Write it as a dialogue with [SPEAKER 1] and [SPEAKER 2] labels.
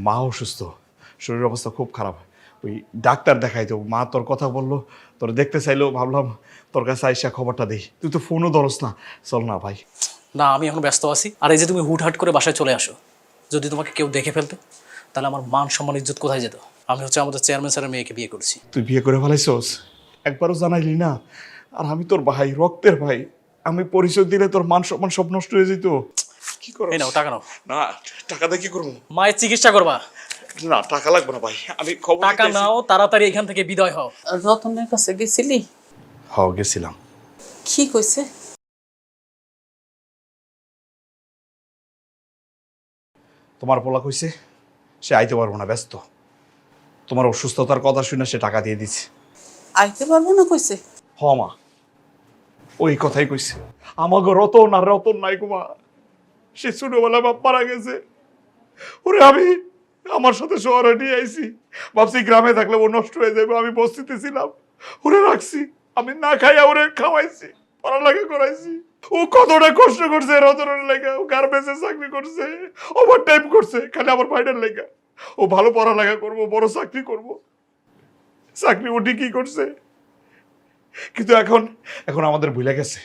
[SPEAKER 1] মা অসুস্থ, শরীরের অবস্থা খুব খারাপ। ওই ডাক্তার দেখাই তো, মা তোর কথা বললো, তোর দেখতে চাইলেও ভাবলাম তোর কাছে আইসা খবরটা দিই। তুই তো ফোনও ধরস না। চল না ভাই।
[SPEAKER 2] না, আমি এখন ব্যস্ত আছি। আর এই যে তুমি হুটহাট করে বাসায় চলে আসো, যদি তোমাকে কেউ দেখে ফেলতো তাহলে আমার মান সম্মান ইজ্জত কোথায় যেত? আমি হচ্ছে আমাদের চেয়ারম্যান স্যারের মেয়েকে বিয়ে করছি।
[SPEAKER 1] তুই বিয়ে করে ফেলাইছস? একবারও জানাইলি না। আর আমি তোর ভাই, রক্তের ভাই। আমি পরিচয় দিলে তোর মান সম্মান সব নষ্ট হয়ে যেত। কি করো?
[SPEAKER 2] এই নাও টাকা নাও।
[SPEAKER 1] না, টাকা দিয়ে কি করবো?
[SPEAKER 2] মায়ের চিকিৎসা করবা।
[SPEAKER 1] না, টাকা লাগবে না ভাই, আমি খবর
[SPEAKER 2] টাকা
[SPEAKER 1] দিতেছি।
[SPEAKER 2] নাও, তাড়াতাড়ি এখান থেকে বিদায় হও।
[SPEAKER 3] রতনের কাছে গেছিলি?
[SPEAKER 1] গেছিলাম।
[SPEAKER 3] কি কইছে?
[SPEAKER 1] তোমার পোলা কইছে সে আইতে পারবো না, ব্যস্ত। তোমার অসুস্থতার কথা শুনে সে টাকা দিয়ে দিচ্ছে।
[SPEAKER 3] আইতে পারবো না কইছে?
[SPEAKER 1] মা, ওই কথাই কইছে। আমাকে রতন আর রতন নাই কুমা, সে ছোটবেলা বাপ মারা গেছে। ওরে আমি আমার সাথে শহরে নিয়ে আইছি, ভাবছি গ্রামে থাকলে ও নষ্ট হয়ে যাবে। আমি বস্তিতে ছিলাম, ওরে রাখছি। আমি না খাইয়া ওরে খাওয়াইছি, পড়ালেখা করাইছি। ও কতটা কষ্ট করছে রতনের লেগা। ও গার্মেন্টসে চাকরি করছে, ওভার টাইম করছে খালি আমার ভাইটার লেগা। ও ভালো পড়ালেখা করবো, বড় চাকরি করবো। চাকরি ও ঠিকই করছে, কিন্তু এখন এখন আমাদের ভুলে গেছে।